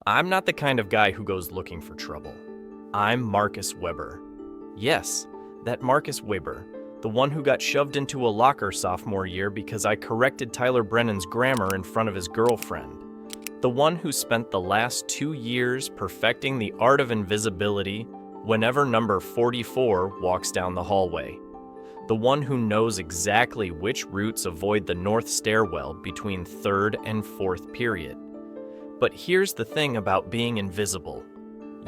I'm not the kind of guy who goes looking for trouble. I'm Marcus Weber. Yes, that Marcus Weber, the one who got shoved into a locker sophomore year because I corrected Tyler Brennan's grammar in front of his girlfriend. The one who spent the last 2 years perfecting the art of invisibility whenever number 44 walks down the hallway. The one who knows exactly which routes avoid the north stairwell between third and fourth period. But here's the thing about being invisible.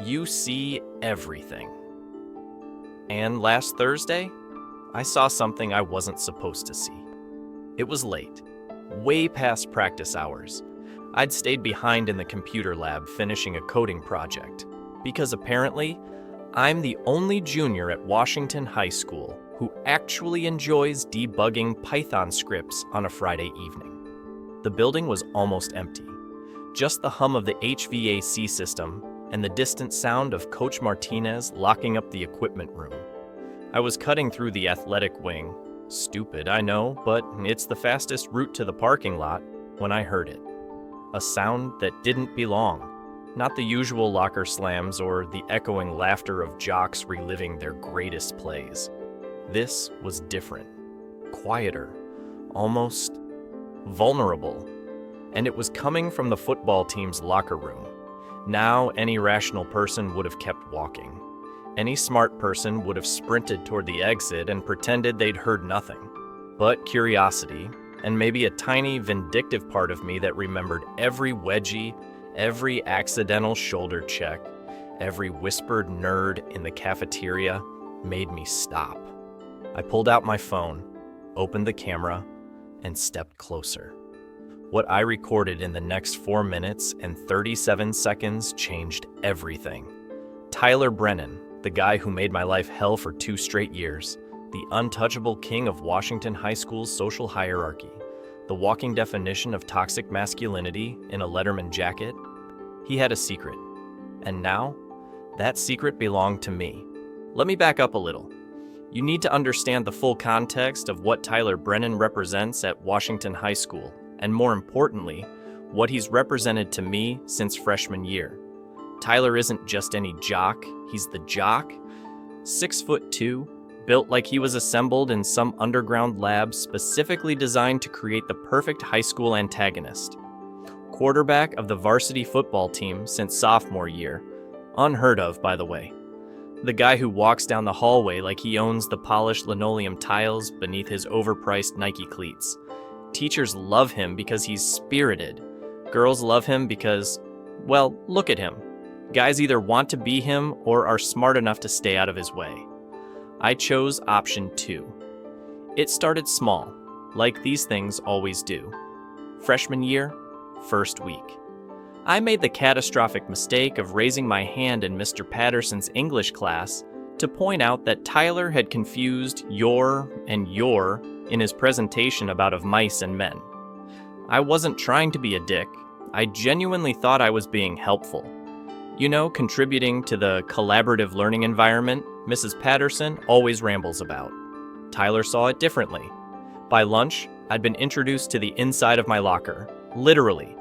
You see everything. And last Thursday, I saw something I wasn't supposed to see. It was late, way past practice hours. I'd stayed behind in the computer lab finishing a coding project, because apparently, I'm the only junior at Washington High School who actually enjoys debugging Python scripts on a Friday evening. The building was almost empty. Just the hum of the HVAC system and the distant sound of Coach Martinez locking up the equipment room. I was cutting through the athletic wing. Stupid, I know, but it's the fastest route to the parking lot when I heard it. A sound that didn't belong. Not the usual locker slams or the echoing laughter of jocks reliving their greatest plays. This was different, quieter, almost vulnerable, and it was coming from the football team's locker room. Now, any rational person would have kept walking. Any smart person would have sprinted toward the exit and pretended they'd heard nothing. But curiosity, and maybe a tiny vindictive part of me that remembered every wedgie, every accidental shoulder check, every whispered nerd in the cafeteria, made me stop. I pulled out my phone, opened the camera, and stepped closer. What I recorded in the next 4 minutes and 37 seconds changed everything. Tyler Brennan, the guy who made my life hell for 2 straight years, the untouchable king of Washington High School's social hierarchy, the walking definition of toxic masculinity in a Letterman jacket, he had a secret. And now, that secret belonged to me. Let me back up a little. You need to understand the full context of what Tyler Brennan represents at Washington High School, and more importantly, what he's represented to me since freshman year. Tyler isn't just any jock, he's the jock. 6'2", built like he was assembled in some underground lab specifically designed to create the perfect high school antagonist. Quarterback of the varsity football team since sophomore year. Unheard of, by the way. The guy who walks down the hallway like he owns the polished linoleum tiles beneath his overpriced Nike cleats. Teachers love him because he's spirited. Girls love him because, well, look at him. Guys either want to be him or are smart enough to stay out of his way. I chose option 2. It started small, like these things always do. Freshman year, first week. I made the catastrophic mistake of raising my hand in Mr. Patterson's English class to point out that Tyler had confused your and your in his presentation about of mice and men. I wasn't trying to be a dick. I genuinely thought I was being helpful. You know, contributing to the collaborative learning environment Mrs. Patterson always rambles about. Tyler saw it differently. By lunch, I'd been introduced to the inside of my locker, literally.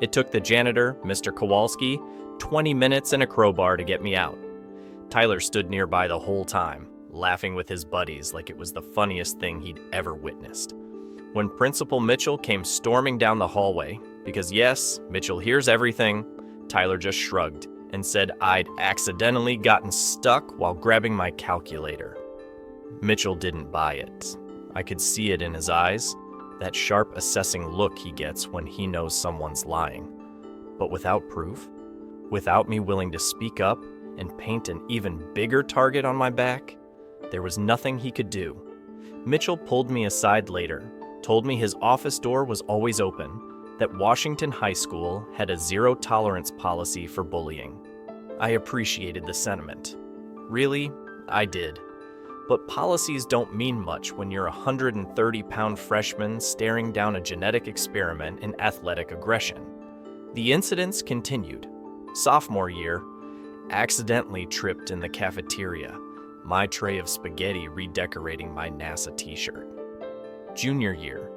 It took the janitor, Mr. Kowalski, 20 minutes and a crowbar to get me out. Tyler stood nearby the whole time, laughing with his buddies like it was the funniest thing he'd ever witnessed. When Principal Mitchell came storming down the hallway, because yes, Mitchell hears everything, Tyler just shrugged and said I'd accidentally gotten stuck while grabbing my calculator. Mitchell didn't buy it. I could see it in his eyes, that sharp assessing look he gets when he knows someone's lying. But without proof, without me willing to speak up and paint an even bigger target on my back, there was nothing he could do. Mitchell pulled me aside later, told me his office door was always open, that Washington High School had a zero-tolerance policy for bullying. I appreciated the sentiment. Really, I did. But policies don't mean much when you're a 130-pound freshman staring down a genetic experiment in athletic aggression. The incidents continued. Sophomore year, accidentally tripped in the cafeteria, my tray of spaghetti redecorating my NASA t-shirt. Junior year,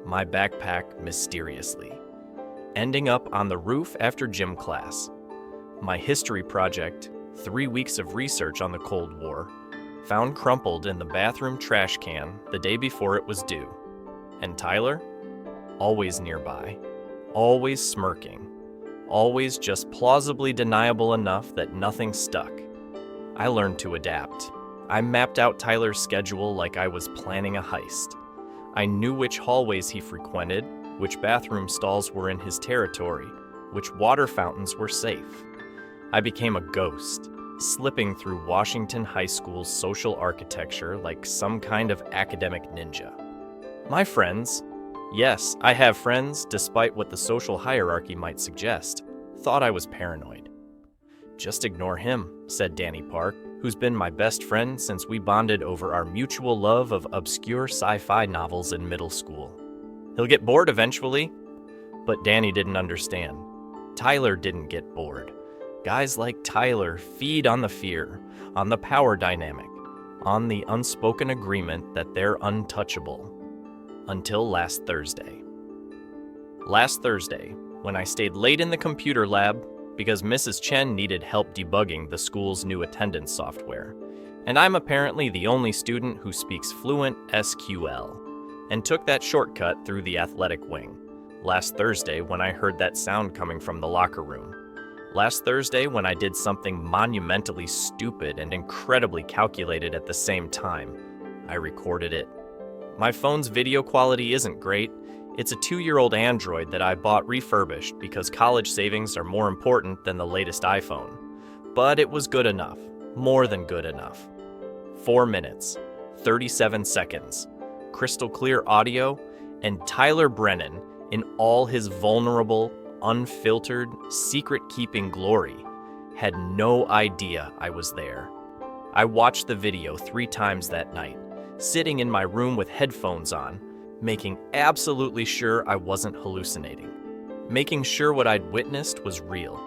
my backpack mysteriously. Ending up on the roof after gym class, My history project, 3 weeks of research on the Cold War, found crumpled in the bathroom trash can the day before it was due. And Tyler? Always nearby, always smirking, always just plausibly deniable enough that nothing stuck. I learned to adapt. I mapped out Tyler's schedule like I was planning a heist. I knew which hallways he frequented, which bathroom stalls were in his territory, which water fountains were safe. I became a ghost, slipping through Washington High School's social architecture like some kind of academic ninja. My friends, yes, I have friends, despite what the social hierarchy might suggest, thought I was paranoid. "Just ignore him," said Danny Park, who's been my best friend since we bonded over our mutual love of obscure sci-fi novels in middle school. "He'll get bored eventually." But Danny didn't understand. Tyler didn't get bored. Guys like Tyler feed on the fear, on the power dynamic, on the unspoken agreement that they're untouchable. Until last Thursday. Last Thursday, when I stayed late in the computer lab because Mrs. Chen needed help debugging the school's new attendance software, and I'm apparently the only student who speaks fluent SQL, and took that shortcut through the athletic wing. Last Thursday, when I heard that sound coming from the locker room. Last Thursday, when I did something monumentally stupid and incredibly calculated at the same time, I recorded it. My phone's video quality isn't great. It's a 2-year-old Android that I bought refurbished because college savings are more important than the latest iPhone. But it was good enough, more than good enough. 4 minutes, 37 seconds, crystal clear audio, and Tyler Brennan in all his vulnerable, unfiltered, secret-keeping glory had no idea I was there. I watched the video 3 times that night, sitting in my room with headphones on, making absolutely sure I wasn't hallucinating, making sure what I'd witnessed was real.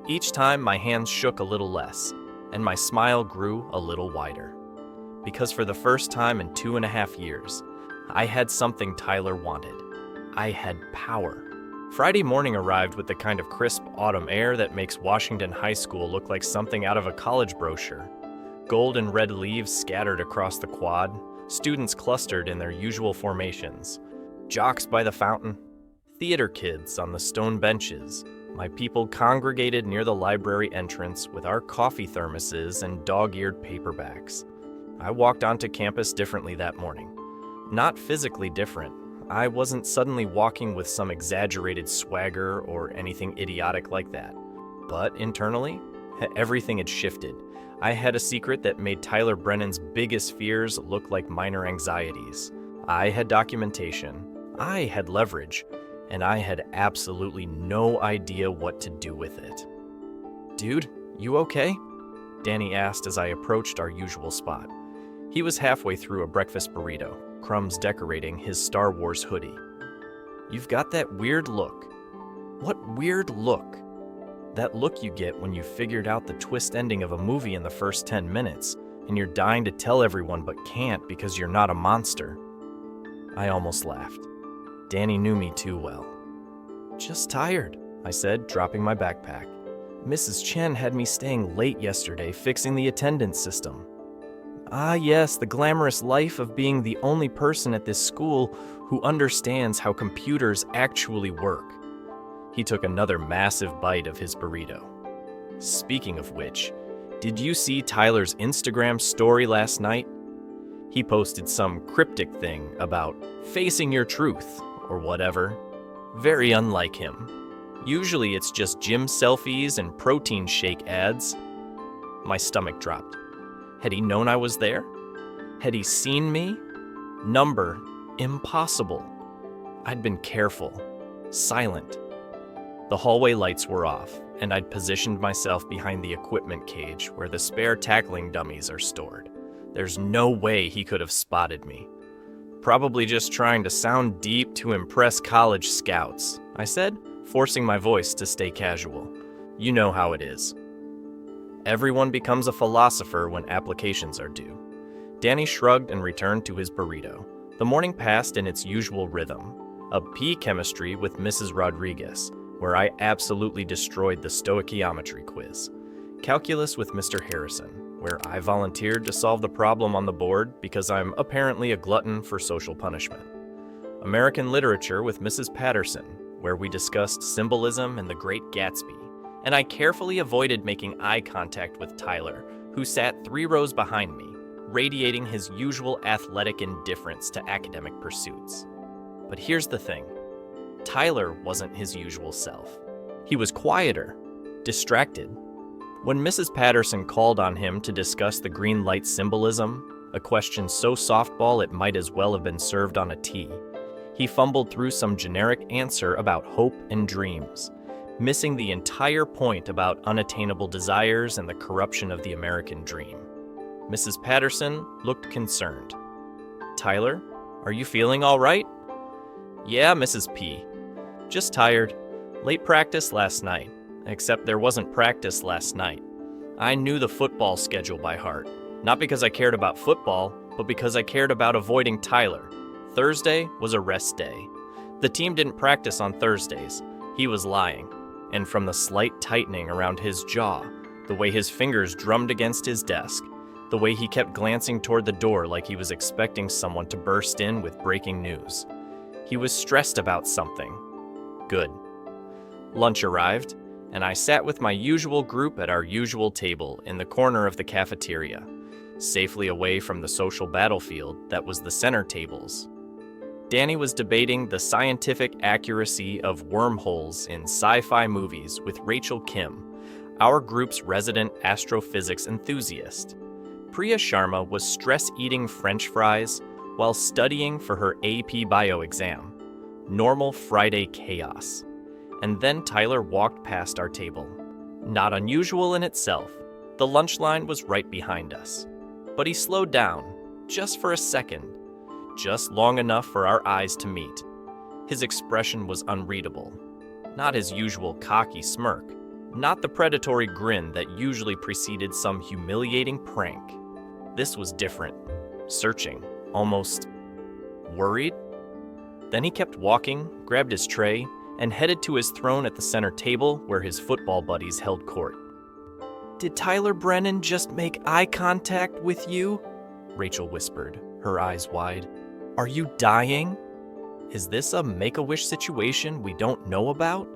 Each time my hands shook a little less, and my smile grew a little wider. Because for the first time in 2.5 years, I had something Tyler wanted. I had power. Friday morning arrived with the kind of crisp autumn air that makes Washington High School look like something out of a college brochure. Gold and red leaves scattered across the quad, students clustered in their usual formations, jocks by the fountain, theater kids on the stone benches. My people congregated near the library entrance with our coffee thermoses and dog-eared paperbacks. I walked onto campus differently that morning. Not physically different. I wasn't suddenly walking with some exaggerated swagger or anything idiotic like that. But internally, everything had shifted. I had a secret that made Tyler Brennan's biggest fears look like minor anxieties. I had documentation, I had leverage, and I had absolutely no idea what to do with it. "Dude, you okay?" Danny asked as I approached our usual spot. He was halfway through a breakfast burrito, crumbs decorating his Star Wars hoodie. "You've got that weird look." "What weird look?" "That look you get when you figured out the twist ending of a movie in the first 10 minutes, and you're dying to tell everyone but can't because you're not a monster." I almost laughed. Danny knew me too well. "Just tired," I said, dropping my backpack. "Mrs. Chen had me staying late yesterday fixing the attendance system." "Ah yes, the glamorous life of being the only person at this school who understands how computers actually work." He took another massive bite of his burrito. "Speaking of which, did you see Tyler's Instagram story last night? He posted some cryptic thing about facing your truth, or whatever. Very unlike him. Usually it's just gym selfies and protein shake ads." My stomach dropped. Had he known I was there? Had he seen me? Number, impossible. I'd been careful, silent. The hallway lights were off, and I'd positioned myself behind the equipment cage where the spare tackling dummies are stored. There's no way he could have spotted me. "Probably just trying to sound deep to impress college scouts," I said, forcing my voice to stay casual. "You know how it is." Everyone becomes a philosopher when applications are due. Danny shrugged and returned to his burrito. The morning passed in its usual rhythm. A pea chemistry with Mrs. Rodriguez, where I absolutely destroyed the stoichiometry quiz. Calculus with Mr. Harrison, where I volunteered to solve the problem on the board because I'm apparently a glutton for social punishment. American literature with Mrs. Patterson, where we discussed symbolism and the Great Gatsby, and I carefully avoided making eye contact with Tyler, who sat 3 rows behind me, radiating his usual athletic indifference to academic pursuits. But here's the thing. Tyler wasn't his usual self. He was quieter, distracted. When Mrs. Patterson called on him to discuss the green light symbolism, a question so softball it might as well have been served on a tee, he fumbled through some generic answer about hope and dreams, missing the entire point about unattainable desires and the corruption of the American dream. Mrs. Patterson looked concerned. "Tyler, are you feeling all right?" "Yeah, Mrs. P. Just tired. Late practice last night. Except there wasn't practice last night. I knew the football schedule by heart. Not because I cared about football, but because I cared about avoiding Tyler. Thursday was a rest day. The team didn't practice on Thursdays. He was lying. And from the slight tightening around his jaw, the way his fingers drummed against his desk, the way he kept glancing toward the door like he was expecting someone to burst in with breaking news. He was stressed about something. Good. Lunch arrived, and I sat with my usual group at our usual table in the corner of the cafeteria, safely away from the social battlefield that was the center tables. Danny was debating the scientific accuracy of wormholes in sci-fi movies with Rachel Kim, our group's resident astrophysics enthusiast. Priya Sharma was stress-eating French fries while studying for her AP Bio exam. Normal Friday chaos. And then Tyler walked past our table. Not unusual in itself. The lunch line was right behind us. But he slowed down, just for a second, just long enough for our eyes to meet. His expression was unreadable. Not his usual cocky smirk. Not the predatory grin that usually preceded some humiliating prank. This was different. Searching. Almost worried. Then he kept walking, grabbed his tray, and headed to his throne at the center table where his football buddies held court. "Did Tyler Brennan just make eye contact with you?" Rachel whispered, her eyes wide. "Are you dying? Is this a Make-A-Wish situation we don't know about?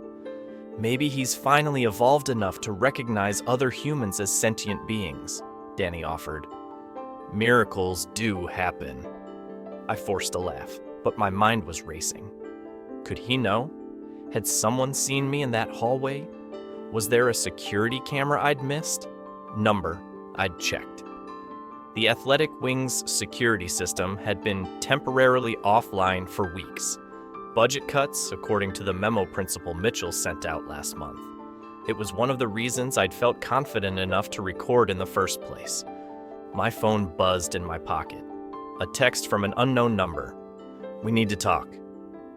Maybe he's finally evolved enough to recognize other humans as sentient beings," Danny offered. "Miracles do happen." I forced a laugh, but my mind was racing. Could he know? Had someone seen me in that hallway? Was there a security camera I'd missed? Number, I'd checked. The athletic wing's security system had been temporarily offline for weeks. Budget cuts, according to the memo Principal Mitchell sent out last month. It was one of the reasons I'd felt confident enough to record in the first place. My phone buzzed in my pocket. A text from an unknown number. "We need to talk.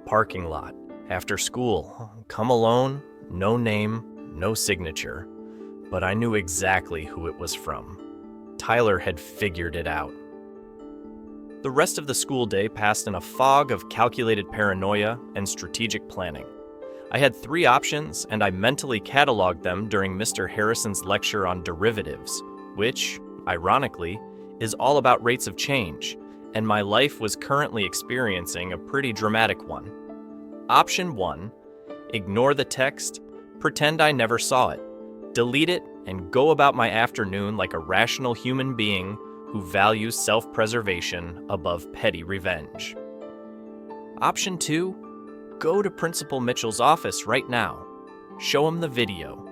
Parking lot. After school. Come alone. No name. No signature." But I knew exactly who it was from. Tyler had figured it out. The rest of the school day passed in a fog of calculated paranoia and strategic planning. I had 3 options, and I mentally cataloged them during Mr. Harrison's lecture on derivatives, which, ironically, is all about rates of change, and my life was currently experiencing a pretty dramatic one. Option 1, ignore the text, pretend I never saw it, delete it, and go about my afternoon like a rational human being who values self-preservation above petty revenge. Option 2, go to Principal Mitchell's office right now. Show him the video.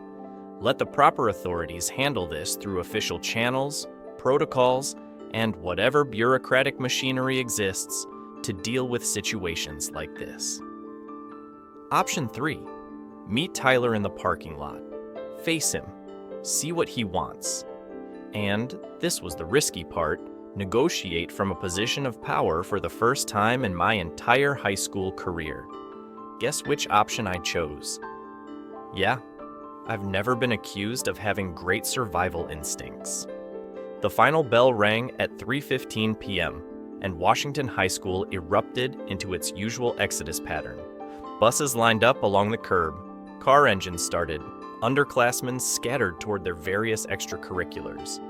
Let the proper authorities handle this through official channels, protocols, and whatever bureaucratic machinery exists to deal with situations like this. Option 3, meet Tyler in the parking lot. Face him. See what he wants. And, this was the risky part, negotiate from a position of power for the first time in my entire high school career. Guess which option I chose? Yeah, I've never been accused of having great survival instincts. The final bell rang at 3:15 p.m., and Washington High School erupted into its usual exodus pattern. Buses lined up along the curb, Car engines started. Underclassmen scattered toward their various extracurriculars.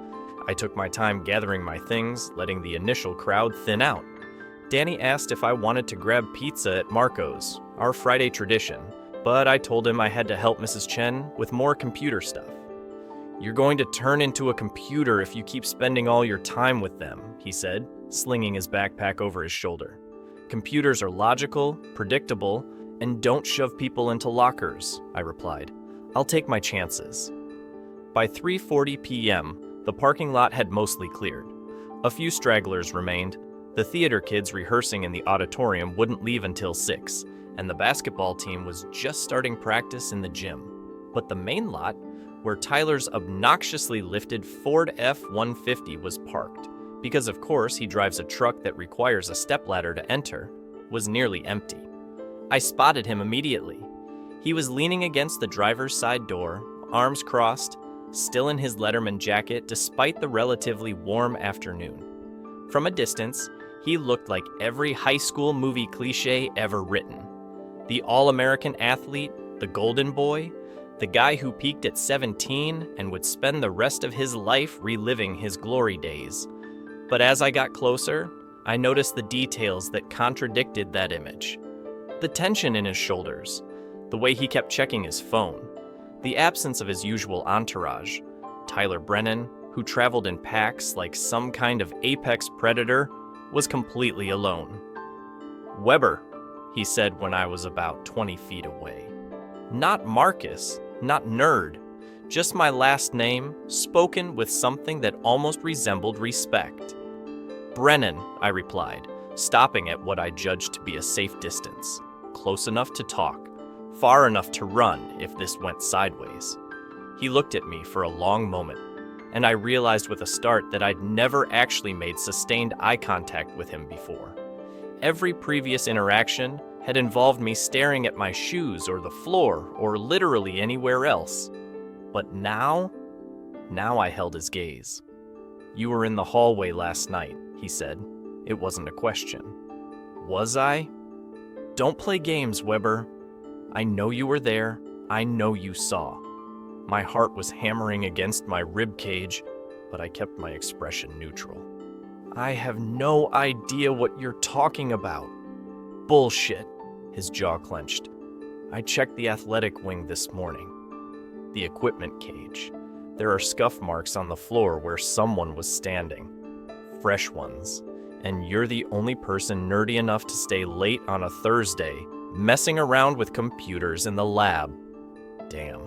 I took my time gathering my things, letting the initial crowd thin out. Danny asked if I wanted to grab pizza at Marco's, our Friday tradition, but I told him I had to help Mrs. Chen with more computer stuff. "You're going to turn into a computer if you keep spending all your time with them," he said, slinging his backpack over his shoulder. "Computers are logical, predictable, and don't shove people into lockers," I replied. "I'll take my chances." By 3:40 p.m., the parking lot had mostly cleared. A few stragglers remained. The theater kids rehearsing in the auditorium wouldn't leave until 6, and the basketball team was just starting practice in the gym. But the main lot, where Tyler's obnoxiously lifted Ford F-150 was parked, because of course he drives a truck that requires a stepladder to enter, was nearly empty. I spotted him immediately. He was leaning against the driver's side door, arms crossed, still in his Letterman jacket despite the relatively warm afternoon. From a distance, he looked like every high school movie cliché ever written. The all-American athlete, the golden boy, the guy who peaked at 17 and would spend the rest of his life reliving his glory days. But as I got closer, I noticed the details that contradicted that image. The tension in his shoulders, the way he kept checking his phone, the absence of his usual entourage. Tyler Brennan, who traveled in packs like some kind of apex predator, was completely alone. "Weber," he said when I was about 20 feet away. Not Marcus, not nerd, just my last name, spoken with something that almost resembled respect. "Brennan," I replied, stopping at what I judged to be a safe distance, close enough to talk, far enough to run if this went sideways. He looked at me for a long moment, and I realized with a start that I'd never actually made sustained eye contact with him before. Every previous interaction had involved me staring at my shoes or the floor or literally anywhere else. But now I held his gaze. "You were in the hallway last night," he said. It wasn't a question. Was I? "Don't play games, Weber. I know you were there. I know you saw." My heart was hammering against my rib cage, but I kept my expression neutral. "I have no idea what you're talking about." "Bullshit." His jaw clenched. "I checked the athletic wing this morning. The equipment cage. There are scuff marks on the floor where someone was standing. Fresh ones. And you're the only person nerdy enough to stay late on a Thursday, messing around with computers in the lab." Damn.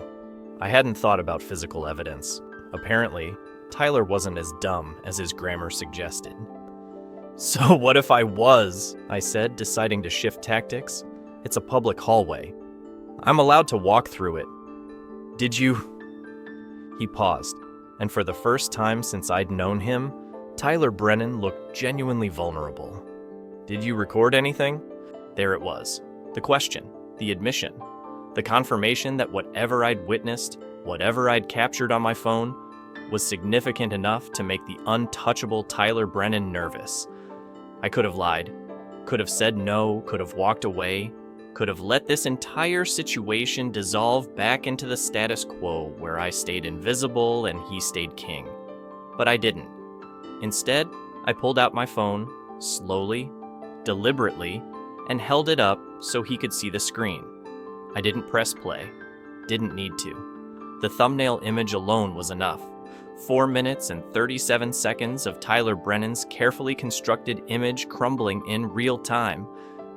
I hadn't thought about physical evidence. Apparently, Tyler wasn't as dumb as his grammar suggested. "So what if I was?" I said, deciding to shift tactics. "It's a public hallway. I'm allowed to walk through it." "Did you?" He paused, and for the first time since I'd known him, Tyler Brennan looked genuinely vulnerable. "Did you record anything?" There it was. The question, the admission, the confirmation that whatever I'd witnessed, whatever I'd captured on my phone, was significant enough to make the untouchable Tyler Brennan nervous. I could have lied, could have said no, could have walked away, could have let this entire situation dissolve back into the status quo where I stayed invisible and he stayed king. But I didn't. Instead, I pulled out my phone, slowly, deliberately, and held it up so he could see the screen. I didn't press play. Didn't need to. The thumbnail image alone was enough. 4 minutes and 37 seconds of Tyler Brennan's carefully constructed image crumbling in real time.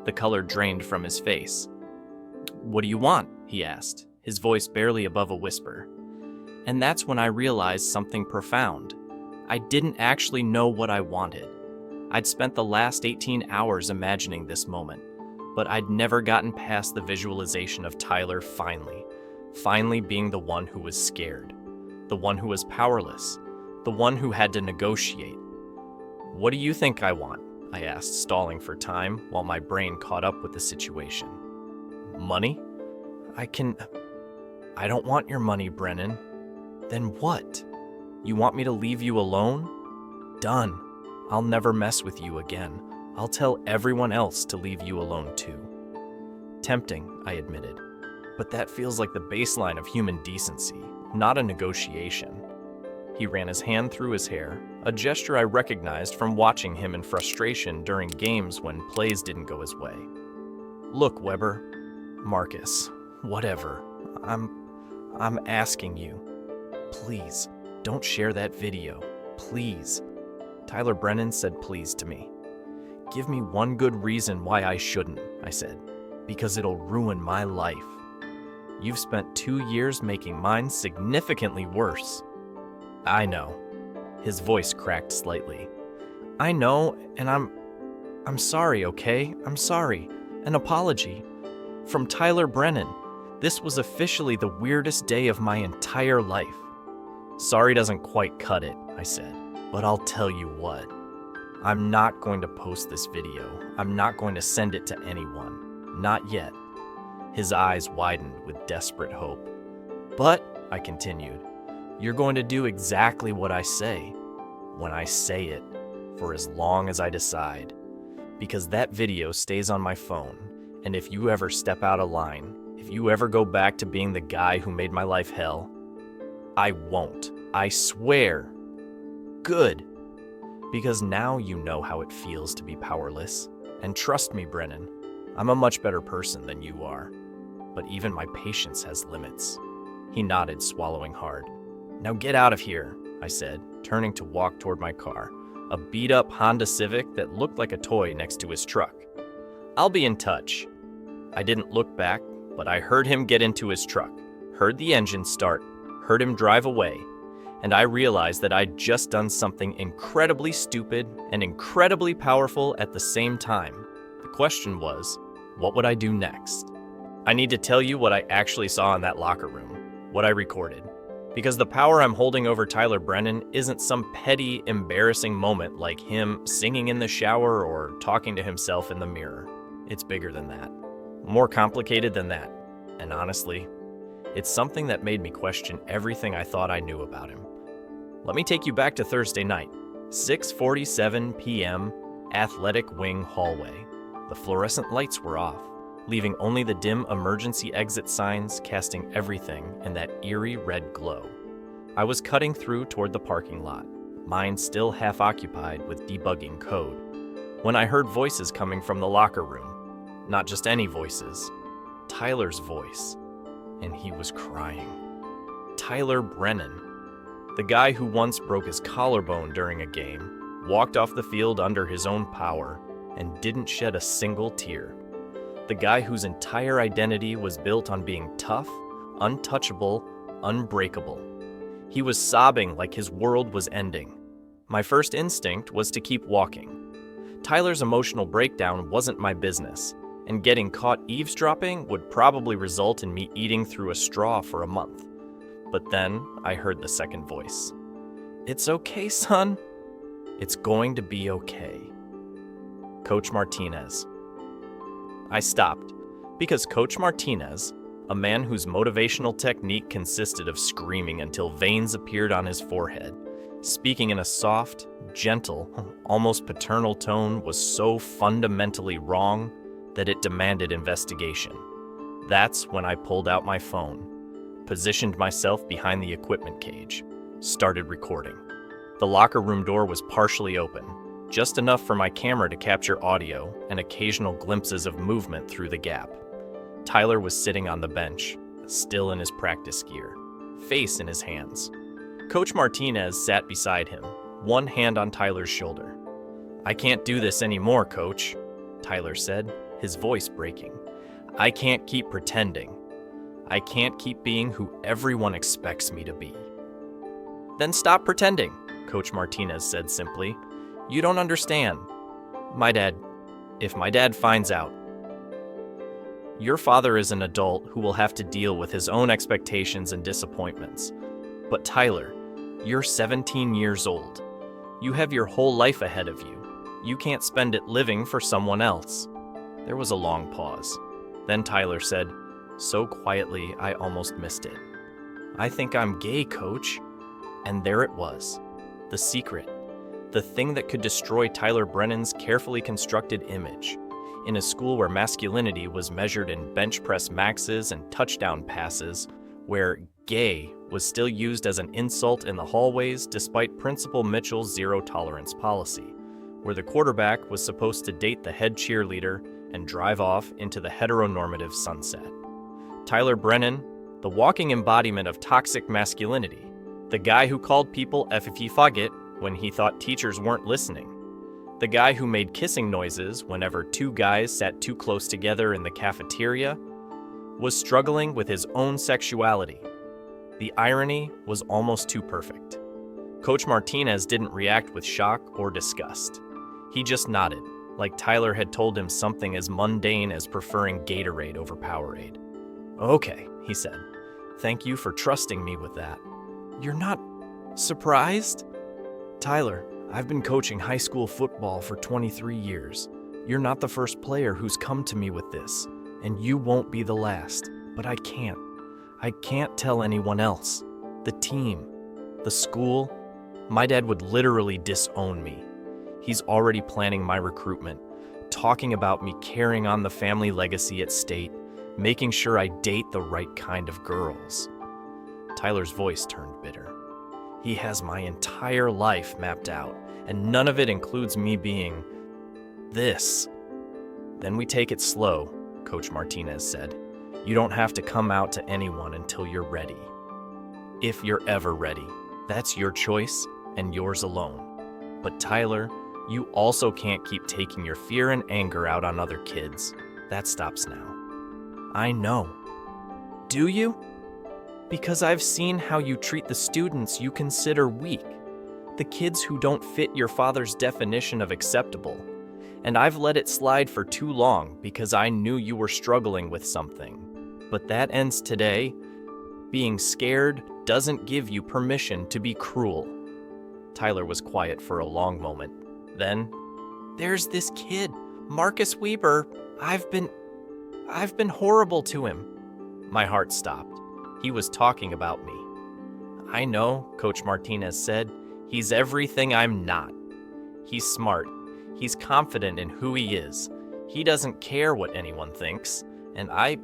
The color drained from his face. "What do you want?" he asked, his voice barely above a whisper. And that's when I realized something profound. I didn't actually know what I wanted. I'd spent the last 18 hours imagining this moment, but I'd never gotten past the visualization of Tyler finally being the one who was scared, the one who was powerless, the one who had to negotiate. "What do you think I want?" I asked, stalling for time while my brain caught up with the situation. "Money? I don't want your money, Brennan." "Then what? You want me to leave you alone?" "Done. I'll never mess with you again. I'll tell everyone else to leave you alone too." Tempting, I admitted. but that feels like the baseline of human decency, not a negotiation. He ran his hand through his hair, a gesture I recognized from watching him in frustration during games when plays didn't go his way. Look, Weber, Marcus, whatever, I'm asking you. Please, don't share that video. Please. Tyler Brennan said please to me. Give me one good reason why I shouldn't, I said, because it'll ruin my life. You've spent 2 years making mine significantly worse. I know. His voice cracked slightly. I know, and I'm sorry, okay? I'm sorry. An apology. From Tyler Brennan. This was officially the weirdest day of my entire life. Sorry doesn't quite cut it, I said, but I'll tell you what. I'm not going to post this video. I'm not going to send it to anyone. Not yet. His eyes widened with desperate hope. But, I continued, you're going to do exactly what I say, when I say it, for as long as I decide. Because that video stays on my phone, and if you ever step out of line, if you ever go back to being the guy who made my life hell, I won't. I swear. Good. Because now you know how it feels to be powerless. And trust me, Brennan, I'm a much better person than you are. But even my patience has limits. He nodded, swallowing hard. Now get out of here, I said, turning to walk toward my car, a beat-up Honda Civic that looked like a toy next to his truck. I'll be in touch. I didn't look back, but I heard him get into his truck, heard the engine start, heard him drive away, and I realized that I'd just done something incredibly stupid and incredibly powerful at the same time. The question was, what would I do next? I need to tell you what I actually saw in that locker room, what I recorded. Because the power I'm holding over Tyler Brennan isn't some petty, embarrassing moment like him singing in the shower or talking to himself in the mirror. It's bigger than that. More complicated than that. And honestly, it's something that made me question everything I thought I knew about him. Let me take you back to Thursday night, 6:47 p.m., Athletic Wing hallway. The fluorescent lights were off, leaving only the dim emergency exit signs casting everything in that eerie red glow. I was cutting through toward the parking lot, mind still half occupied with debugging code, when I heard voices coming from the locker room. Not just any voices, Tyler's voice. And he was crying. Tyler Brennan, the guy who once broke his collarbone during a game, walked off the field under his own power, and didn't shed a single tear. The guy whose entire identity was built on being tough, untouchable, unbreakable. He was sobbing like his world was ending. My first instinct was to keep walking. Tyler's emotional breakdown wasn't my business, and getting caught eavesdropping would probably result in me eating through a straw for a month. But then I heard the second voice. It's okay, son. It's going to be okay. Coach Martinez. I stopped, because Coach Martinez, a man whose motivational technique consisted of screaming until veins appeared on his forehead, speaking in a soft, gentle, almost paternal tone, was so fundamentally wrong that it demanded investigation. That's when I pulled out my phone, positioned myself behind the equipment cage, started recording. The locker room door was partially open, just enough for my camera to capture audio and occasional glimpses of movement through the gap. Tyler was sitting on the bench, still in his practice gear, face in his hands. Coach Martinez sat beside him, one hand on Tyler's shoulder. I can't do this anymore, Coach, Tyler said, his voice breaking. I can't keep pretending. I can't keep being who everyone expects me to be. Then stop pretending, Coach Martinez said simply. You don't understand. If my dad finds out, your father is an adult who will have to deal with his own expectations and disappointments. But Tyler, you're 17 years old. You have your whole life ahead of you. You can't spend it living for someone else. There was a long pause. Then Tyler said, so quietly I almost missed it. I think I'm gay, Coach. And there it was. The secret. The thing that could destroy Tyler Brennan's carefully constructed image. in a school where masculinity was measured in bench press maxes and touchdown passes, where gay was still used as an insult in the hallways despite Principal Mitchell's zero-tolerance policy, where the quarterback was supposed to date the head cheerleader and drive off into the heteronormative sunset. Tyler Brennan, the walking embodiment of toxic masculinity, the guy who called people FFE faggot when he thought teachers weren't listening, the guy who made kissing noises whenever two guys sat too close together in the cafeteria, was struggling with his own sexuality. The irony was almost too perfect. Coach Martinez didn't react with shock or disgust. He just nodded, like Tyler had told him something as mundane as preferring Gatorade over Powerade. "Okay," he said. "Thank you for trusting me with that." "You're not surprised?" "Tyler, I've been coaching high school football for 23 years. You're not the first player who's come to me with this, and you won't be the last. But I can't. I can't tell anyone else. The team, the school. My dad would literally disown me. He's already planning my recruitment, talking about me carrying on the family legacy at State, making sure I date the right kind of girls." Tyler's voice turned bitter. "He has my entire life mapped out, and none of it includes me being this." "Then we take it slow," Coach Martinez said. "You don't have to come out to anyone until you're ready. If you're ever ready, that's your choice and yours alone. But Tyler, you also can't keep taking your fear and anger out on other kids. That stops now." "I know." "Do you?" "Because I've seen how you treat the students you consider weak, the kids who don't fit your father's definition of acceptable. And I've let it slide for too long because I knew you were struggling with something. But that ends today. Being scared doesn't give you permission to be cruel." Tyler was quiet for a long moment. Then, "There's this kid, Marcus Weber. I've been horrible to him." My heart stopped. He was talking about me. "I know," Coach Martinez said. "He's everything I'm not. He's smart. He's confident in who he is. He doesn't care what anyone thinks. And I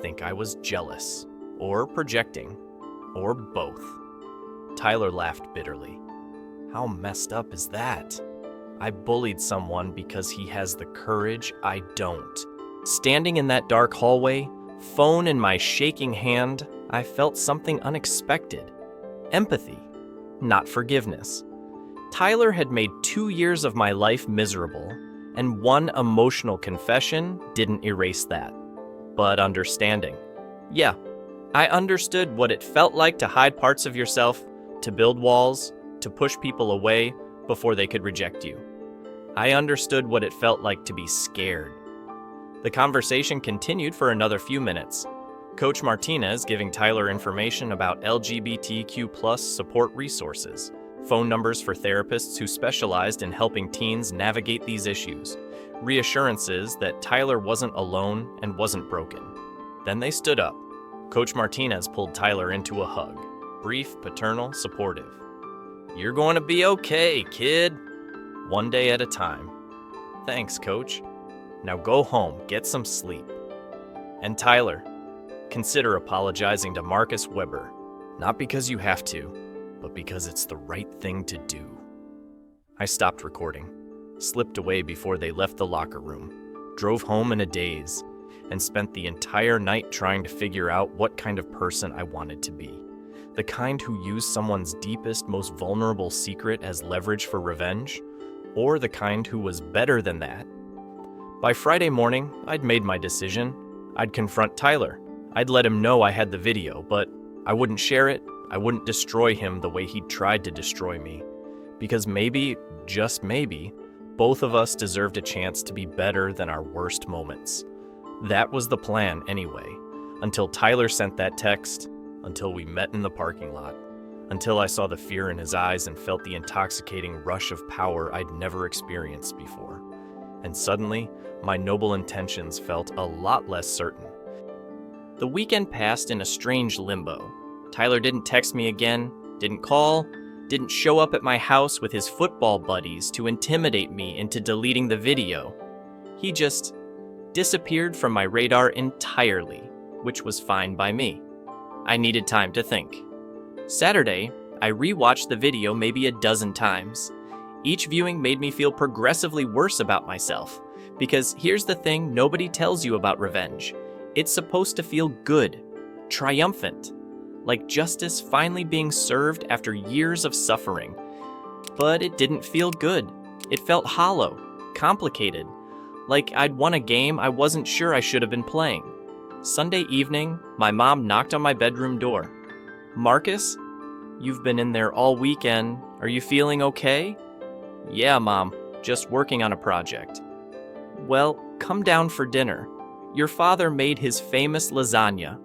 think I was jealous, or projecting, or both." Tyler laughed bitterly. "How messed up is that? I bullied someone because he has the courage I don't." Standing in that dark hallway, phone in my shaking hand, I felt something unexpected. Empathy, not forgiveness. Tyler had made 2 years of my life miserable, and one emotional confession didn't erase that. But understanding. Yeah, I understood what it felt like to hide parts of yourself, to build walls, to push people away before they could reject you. I understood what it felt like to be scared. The conversation continued for another few minutes. Coach Martinez giving Tyler information about LGBTQ+ support resources, phone numbers for therapists who specialized in helping teens navigate these issues, reassurances that Tyler wasn't alone and wasn't broken. Then they stood up. Coach Martinez pulled Tyler into a hug, brief, paternal, supportive. "You're going to be okay, kid. One day at a time." "Thanks, Coach. Now go home, get some sleep. And Tyler, consider apologizing to Marcus Weber, not because you have to, but because it's the right thing to do." I stopped recording, slipped away before they left the locker room, drove home in a daze, and spent the entire night trying to figure out what kind of person I wanted to be. The kind who used someone's deepest, most vulnerable secret as leverage for revenge, or the kind who was better than that. By Friday morning, I'd made my decision. I'd confront Tyler. I'd let him know I had the video, but I wouldn't share it. I wouldn't destroy him the way he'd tried to destroy me. Because maybe, just maybe, both of us deserved a chance to be better than our worst moments. That was the plan anyway, until Tyler sent that text, until we met in the parking lot, until I saw the fear in his eyes and felt the intoxicating rush of power I'd never experienced before. And suddenly, my noble intentions felt a lot less certain. The weekend passed in a strange limbo. Tyler didn't text me again, didn't call, didn't show up at my house with his football buddies to intimidate me into deleting the video. He just disappeared from my radar entirely, which was fine by me. I needed time to think. Saturday, I rewatched the video maybe a dozen times. Each viewing made me feel progressively worse about myself, because here's the thing nobody tells you about revenge. It's supposed to feel good, triumphant, like justice finally being served after years of suffering. But it didn't feel good. It felt hollow, complicated, like I'd won a game I wasn't sure I should have been playing. Sunday evening, my mom knocked on my bedroom door. "Marcus, you've been in there all weekend. Are you feeling okay?" "Yeah, Mom, just working on a project." "Well, come down for dinner. Your father made his famous lasagna."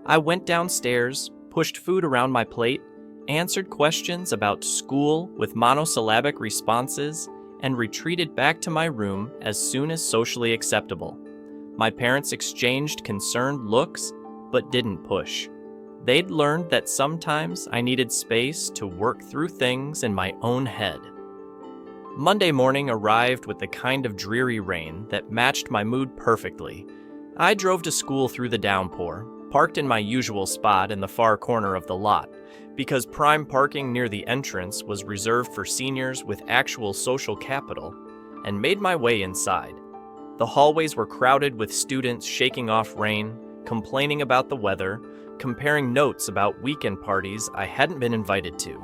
I went downstairs, pushed food around my plate, answered questions about school with monosyllabic responses, and retreated back to my room as soon as socially acceptable. My parents exchanged concerned looks, but didn't push. They'd learned that sometimes I needed space to work through things in my own head. Monday morning arrived with the kind of dreary rain that matched my mood perfectly. I drove to school through the downpour, parked in my usual spot in the far corner of the lot, because prime parking near the entrance was reserved for seniors with actual social capital, and made my way inside. The hallways were crowded with students shaking off rain, complaining about the weather, comparing notes about weekend parties I hadn't been invited to.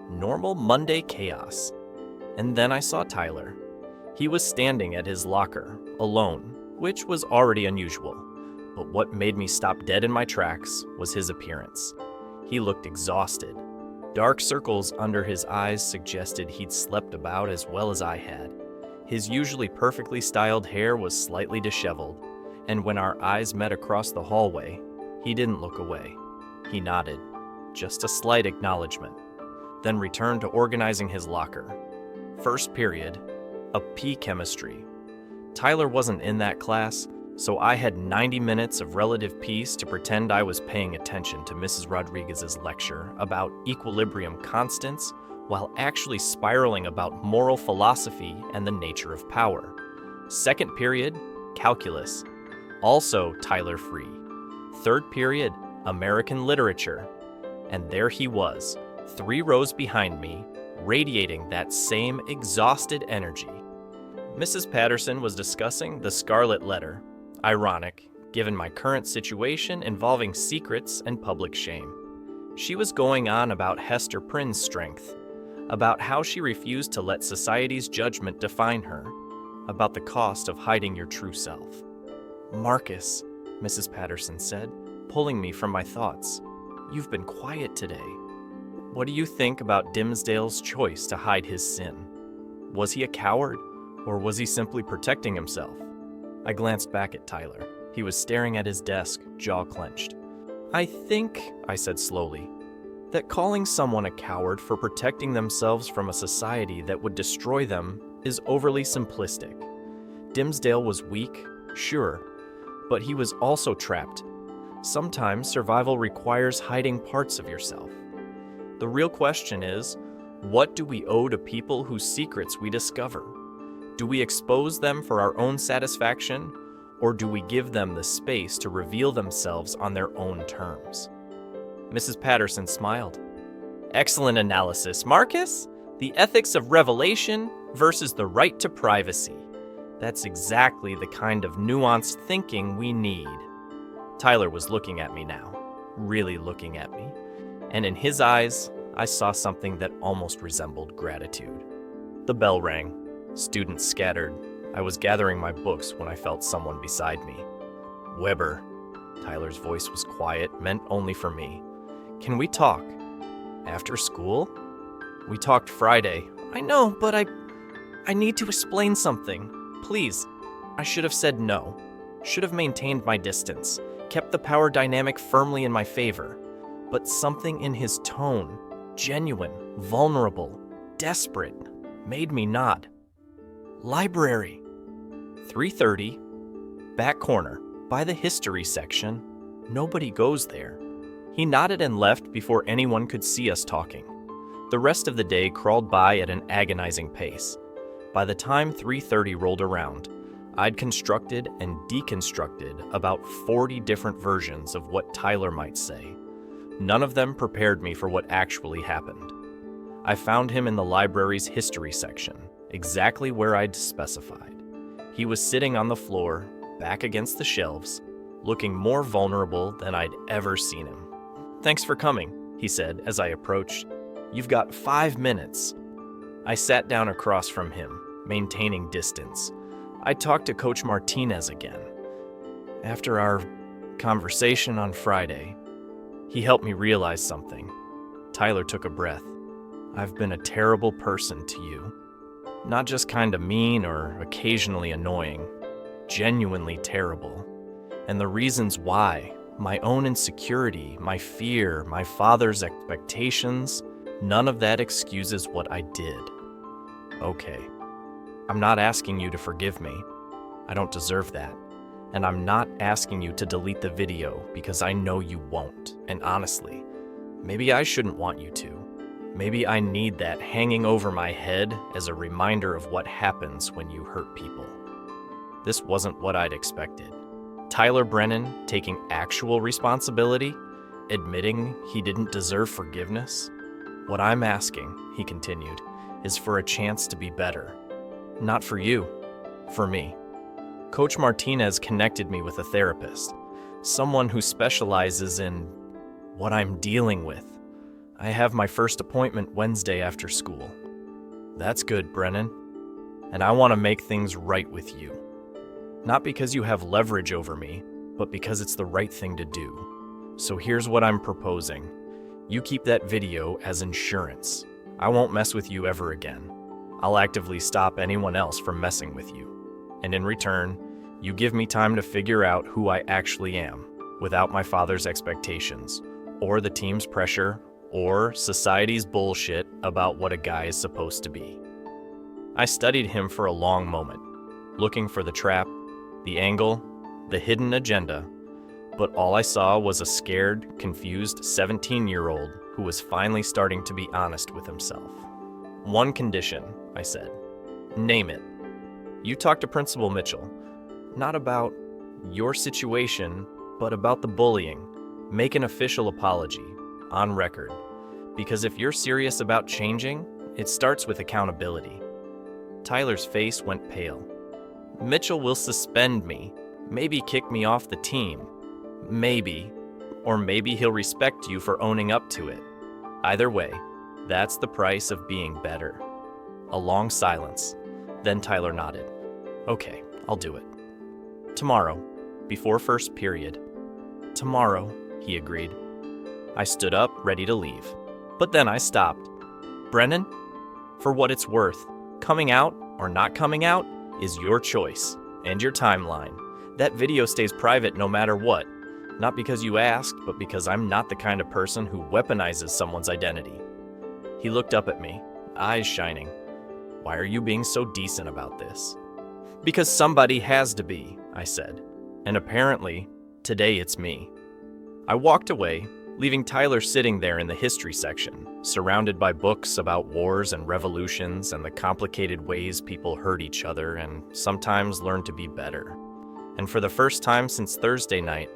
Normal Monday chaos. And then I saw Tyler. He was standing at his locker, alone, which was already unusual. But what made me stop dead in my tracks was his appearance. He looked exhausted. Dark circles under his eyes suggested he'd slept about as well as I had. His usually perfectly styled hair was slightly disheveled, and when our eyes met across the hallway, he didn't look away. He nodded, just a slight acknowledgement, then returned to organizing his locker. First period, a P chemistry. Tyler wasn't in that class, so I had 90 minutes of relative peace to pretend I was paying attention to Mrs. Rodriguez's lecture about equilibrium constants while actually spiraling about moral philosophy and the nature of power. Second period, calculus, also Tyler free. Third period, American literature. And there he was, 3 rows behind me, radiating that same exhausted energy. Mrs. Patterson was discussing the Scarlet Letter. Ironic, given my current situation involving secrets and public shame. She was going on about Hester Prynne's strength, about how she refused to let society's judgment define her, about the cost of hiding your true self. "Marcus," Mrs. Patterson said, pulling me from my thoughts, "you've been quiet today. What do you think about Dimsdale's choice to hide his sin? Was he a coward, or was he simply protecting himself?" I glanced back at Tyler. He was staring at his desk, jaw clenched. "I think," I said slowly, "that calling someone a coward for protecting themselves from a society that would destroy them is overly simplistic. Dimsdale was weak, sure, but he was also trapped. Sometimes survival requires hiding parts of yourself. The real question is, what do we owe to people whose secrets we discover? Do we expose them for our own satisfaction, or do we give them the space to reveal themselves on their own terms?" Mrs. Patterson smiled. "Excellent analysis, Marcus. The ethics of revelation versus the right to privacy. That's exactly the kind of nuanced thinking we need." Tyler was looking at me now, really looking at me, and in his eyes, I saw something that almost resembled gratitude. The bell rang. Students scattered. I was gathering my books when I felt someone beside me. "Weber." Tyler's voice was quiet, meant only for me. "Can we talk?" "After school?" "We talked Friday." "I know, but I need to explain something. Please." I should have said no. Should have maintained my distance, kept the power dynamic firmly in my favor. But something in his tone, genuine, vulnerable, desperate, made me nod. "Library." 3:30, back corner, by the history section. Nobody goes there. He nodded and left before anyone could see us talking. The rest of the day crawled by at an agonizing pace. By the time 3:30 rolled around, I'd constructed and deconstructed about 40 different versions of what Tyler might say. None of them prepared me for what actually happened. I found him in the library's history section, exactly where I'd specified. He was sitting on the floor, back against the shelves, looking more vulnerable than I'd ever seen him. "Thanks for coming," he said as I approached. "You've got 5 minutes." I sat down across from him, maintaining distance. I talked to Coach Martinez again. After our conversation on Friday, he helped me realize something. Tyler took a breath. "I've been a terrible person to you. Not just kind of mean or occasionally annoying, genuinely terrible. And the reasons why, my own insecurity, my fear, my father's expectations, none of that excuses what I did. Okay, I'm not asking you to forgive me. I don't deserve that. And I'm not asking you to delete the video because I know you won't. And honestly, maybe I shouldn't want you to. Maybe I need that hanging over my head as a reminder of what happens when you hurt people." This wasn't what I'd expected. Tyler Brennan taking actual responsibility, admitting he didn't deserve forgiveness. "What I'm asking," he continued, "is for a chance to be better. Not for you, for me." Coach Martinez connected me with a therapist, someone who specializes in what I'm dealing with. I have my first appointment Wednesday after school. "That's good, Brennan. And I want to make things right with you. Not because you have leverage over me, but because it's the right thing to do. So here's what I'm proposing. You keep that video as insurance. I won't mess with you ever again. I'll actively stop anyone else from messing with you. And in return, you give me time to figure out who I actually am, without my father's expectations, or the team's pressure, or society's bullshit about what a guy is supposed to be." I studied him for a long moment, looking for the trap, the angle, the hidden agenda, but all I saw was a scared, confused 17-year-old who was finally starting to be honest with himself. "One condition," I said. "Name it. You talk to Principal Mitchell, not about your situation, but about the bullying. Make an official apology, on record. Because if you're serious about changing, it starts with accountability." Tyler's face went pale. "Mitchell will suspend me, maybe kick me off the team. Maybe. Or maybe he'll respect you for owning up to it. Either way, that's the price of being better." A long silence. Then Tyler nodded. "Okay, I'll do it. Tomorrow, before first period." "Tomorrow," he agreed. I stood up, ready to leave. But then I stopped. "Brennan, for what it's worth, coming out or not coming out is your choice and your timeline. That video stays private no matter what. Not because you asked, but because I'm not the kind of person who weaponizes someone's identity." He looked up at me, eyes shining. "Why are you being so decent about this?" "Because somebody has to be," I said. "And apparently, today it's me." I walked away, leaving Tyler sitting there in the history section, surrounded by books about wars and revolutions and the complicated ways people hurt each other and sometimes learn to be better. And for the first time since Thursday night,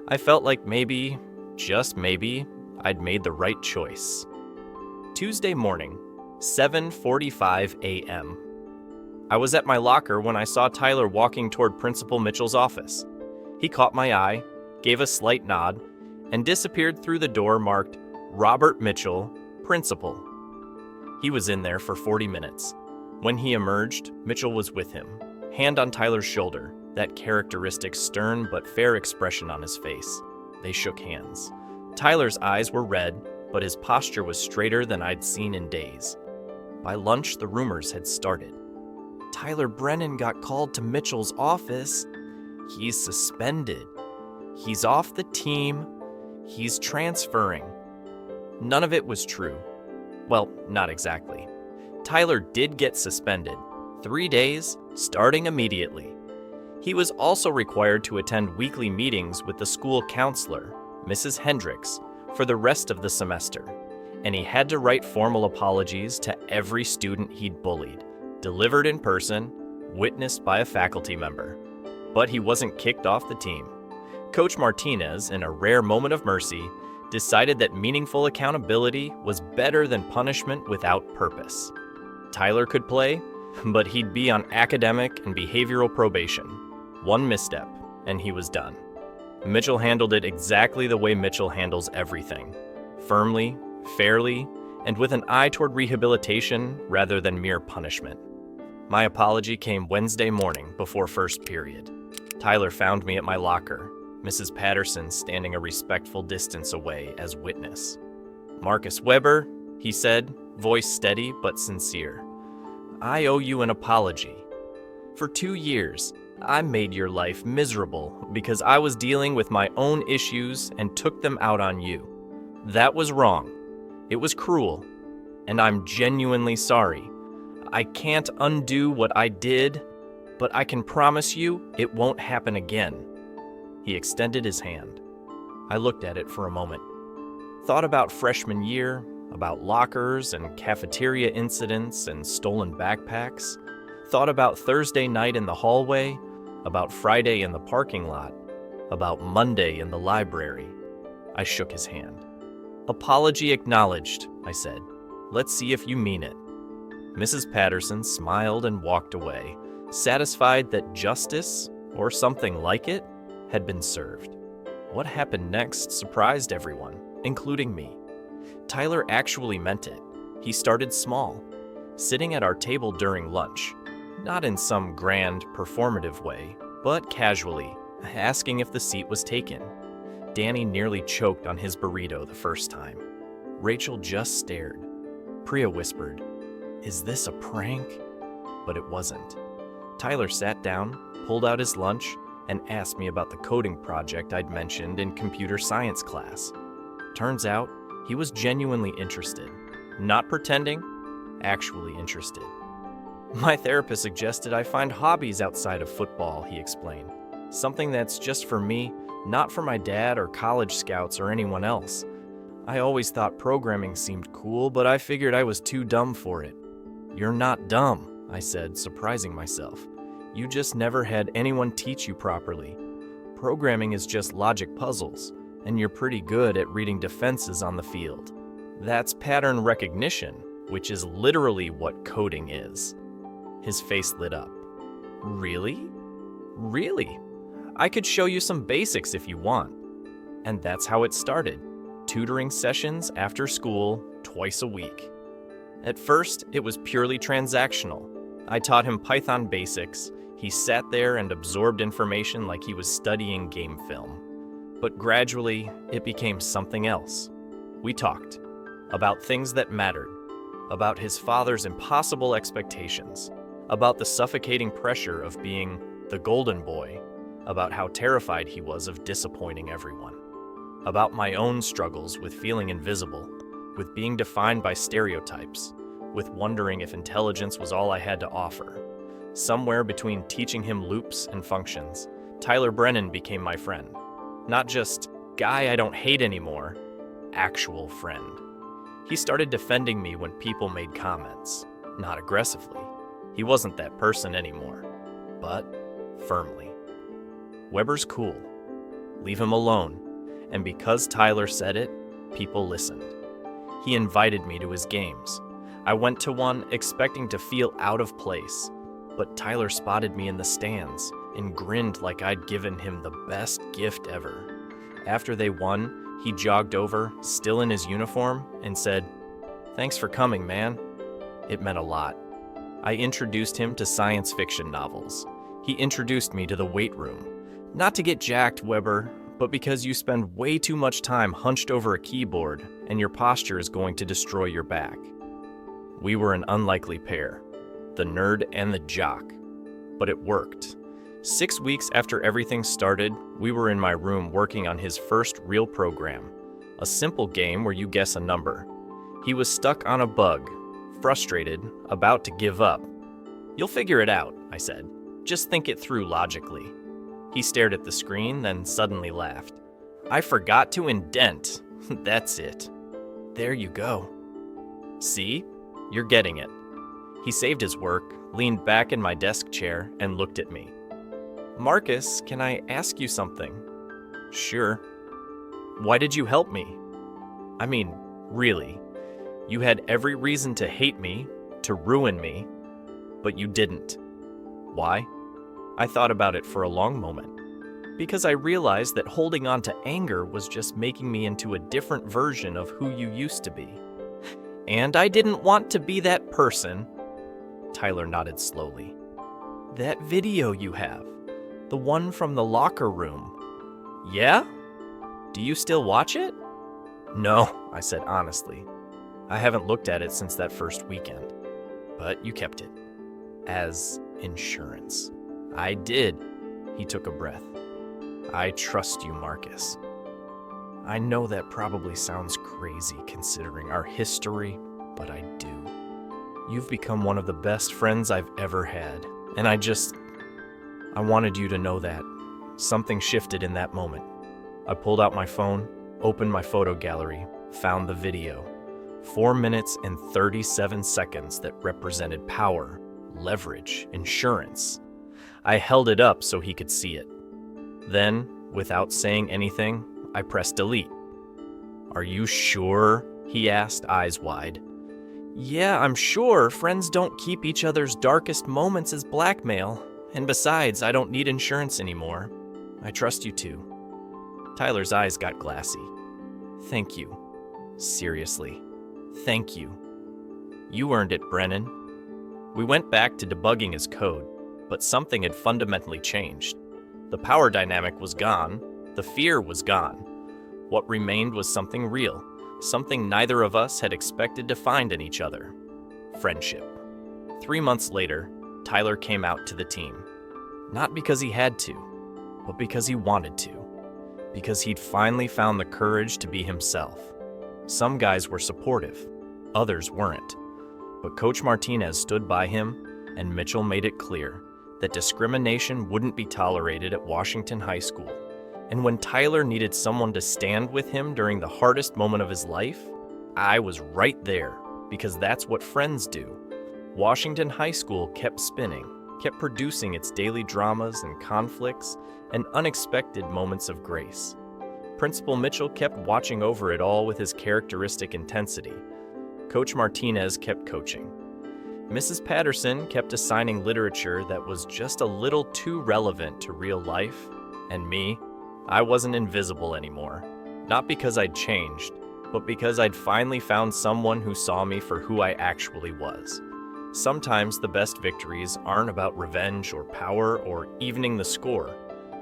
I felt like maybe, just maybe, I'd made the right choice. Tuesday morning, 7:45 a.m. I was at my locker when I saw Tyler walking toward Principal Mitchell's office. He caught my eye, gave a slight nod, and disappeared through the door marked Robert Mitchell, Principal. He was in there for 40 minutes. When he emerged, Mitchell was with him, hand on Tyler's shoulder, that characteristic stern but fair expression on his face. They shook hands. Tyler's eyes were red, but his posture was straighter than I'd seen in days. By lunch, the rumors had started. Tyler Brennan got called to Mitchell's office. He's suspended. He's off the team. He's transferring. None of it was true. Well, not exactly. Tyler did get suspended. 3 days, starting immediately. He was also required to attend weekly meetings with the school counselor, Mrs. Hendricks, for the rest of the semester. And he had to write formal apologies to every student he'd bullied, delivered in person, witnessed by a faculty member. But he wasn't kicked off the team. Coach Martinez, in a rare moment of mercy, decided that meaningful accountability was better than punishment without purpose. Tyler could play, but he'd be on academic and behavioral probation. One misstep, and he was done. Mitchell handled it exactly the way Mitchell handles everything. Firmly, fairly, and with an eye toward rehabilitation rather than mere punishment. My apology came Wednesday morning before first period. Tyler found me at my locker, Mrs. Patterson standing a respectful distance away as witness. "Marcus Weber," he said, voice steady but sincere. "I owe you an apology. For 2 years, I made your life miserable because I was dealing with my own issues and took them out on you. That was wrong. It was cruel, and I'm genuinely sorry. I can't undo what I did, but I can promise you it won't happen again." He extended his hand. I looked at it for a moment. Thought about freshman year, about lockers and cafeteria incidents and stolen backpacks. Thought about Thursday night in the hallway, about Friday in the parking lot, about Monday in the library. I shook his hand. "Apology acknowledged," I said. "Let's see if you mean it." Mrs. Patterson smiled and walked away, satisfied that justice, or something like it, had been served. What happened next surprised everyone, including me. Tyler actually meant it. He started small, sitting at our table during lunch, not in some grand, performative way, but casually, asking if the seat was taken. Danny nearly choked on his burrito the first time. Rachel just stared. Priya whispered, "Is this a prank?" But it wasn't. Tyler sat down, pulled out his lunch, and asked me about the coding project I'd mentioned in computer science class. Turns out, he was genuinely interested. Not pretending, actually interested. "My therapist suggested I find hobbies outside of football," he explained. "Something that's just for me, not for my dad or college scouts or anyone else. I always thought programming seemed cool, but I figured I was too dumb for it." "You're not dumb," I said, surprising myself. "You just never had anyone teach you properly. Programming is just logic puzzles, and you're pretty good at reading defenses on the field. That's pattern recognition, which is literally what coding is." His face lit up. "Really? Really? I could show you some basics if you want." And that's how it started. Tutoring sessions after school, twice a week. At first, it was purely transactional. I taught him Python basics. He sat there and absorbed information like he was studying game film. But gradually, it became something else. We talked about things that mattered, about his father's impossible expectations, about the suffocating pressure of being the golden boy, about how terrified he was of disappointing everyone, about my own struggles with feeling invisible, with being defined by stereotypes, with wondering if intelligence was all I had to offer. Somewhere between teaching him loops and functions, Tyler Brennan became my friend. Not just guy I don't hate anymore, actual friend. He started defending me when people made comments, not aggressively. He wasn't that person anymore, but firmly. "Weber's cool. Leave him alone." And because Tyler said it, people listened. He invited me to his games. I went to one expecting to feel out of place, but Tyler spotted me in the stands and grinned like I'd given him the best gift ever. After they won, he jogged over, still in his uniform, and said, "Thanks for coming, man." It meant a lot. I introduced him to science fiction novels. He introduced me to the weight room. Not to get jacked, Weber, but because you spend way too much time hunched over a keyboard and your posture is going to destroy your back. We were an unlikely pair, the nerd and the jock, but it worked. 6 weeks after everything started, we were in my room working on his first real program, a simple game where you guess a number. He was stuck on a bug, frustrated, about to give up. "You'll figure it out," I said. "Just think it through logically." He stared at the screen, then suddenly laughed. "I forgot to indent. That's it." "There you go." "See? You're getting it." He saved his work, leaned back in my desk chair, and looked at me. "Marcus, can I ask you something?" "Sure." "Why did you help me? I mean, really. You had every reason to hate me, to ruin me, but you didn't. Why?" I thought about it for a long moment. Because I realized that holding on to anger was just making me into a different version of who you used to be. And I didn't want to be that person. Tyler nodded slowly. "That video you have, the one from the locker room. Yeah? Do you still watch it?" "No," I said honestly. "I haven't looked at it since that first weekend. But you kept it. As insurance." "I did." He took a breath. "I trust you, Marcus." I know that probably sounds crazy considering our history, but I do. You've become one of the best friends I've ever had, and I wanted you to know that. Something shifted in that moment. I pulled out my phone, opened my photo gallery, found the video. 4 minutes and 37 seconds that represented power, leverage, insurance. I held it up so he could see it. Then, without saying anything, I pressed delete. "Are you sure?" he asked, eyes wide. "Yeah, I'm sure. Friends don't keep each other's darkest moments as blackmail. And besides, I don't need insurance anymore. I trust you too." Tyler's eyes got glassy. "Thank you. Seriously. Thank you. You earned it, Brennan." We went back to debugging his code, but something had fundamentally changed. The power dynamic was gone. The fear was gone. What remained was something real, something neither of us had expected to find in each other. Friendship. 3 months later, Tyler came out to the team. Not because he had to, but because he wanted to. Because he'd finally found the courage to be himself. Some guys were supportive, others weren't. But Coach Martinez stood by him, and Mitchell made it clear that discrimination wouldn't be tolerated at Washington High School. And when Tyler needed someone to stand with him during the hardest moment of his life, I was right there, because that's what friends do. Washington High School kept spinning, kept producing its daily dramas and conflicts and unexpected moments of grace. Principal Mitchell kept watching over it all with his characteristic intensity. Coach Martinez kept coaching. Mrs. Patterson kept assigning literature that was just a little too relevant to real life. And me, I wasn't invisible anymore. Not because I'd changed, but because I'd finally found someone who saw me for who I actually was. Sometimes the best victories aren't about revenge or power or evening the score.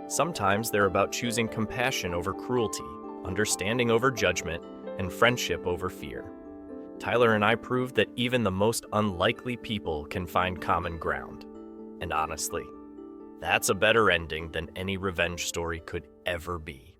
Sometimes they're about choosing compassion over cruelty, understanding over judgment, and friendship over fear. Tyler and I proved that even the most unlikely people can find common ground. And honestly, that's a better ending than any revenge story could ever be.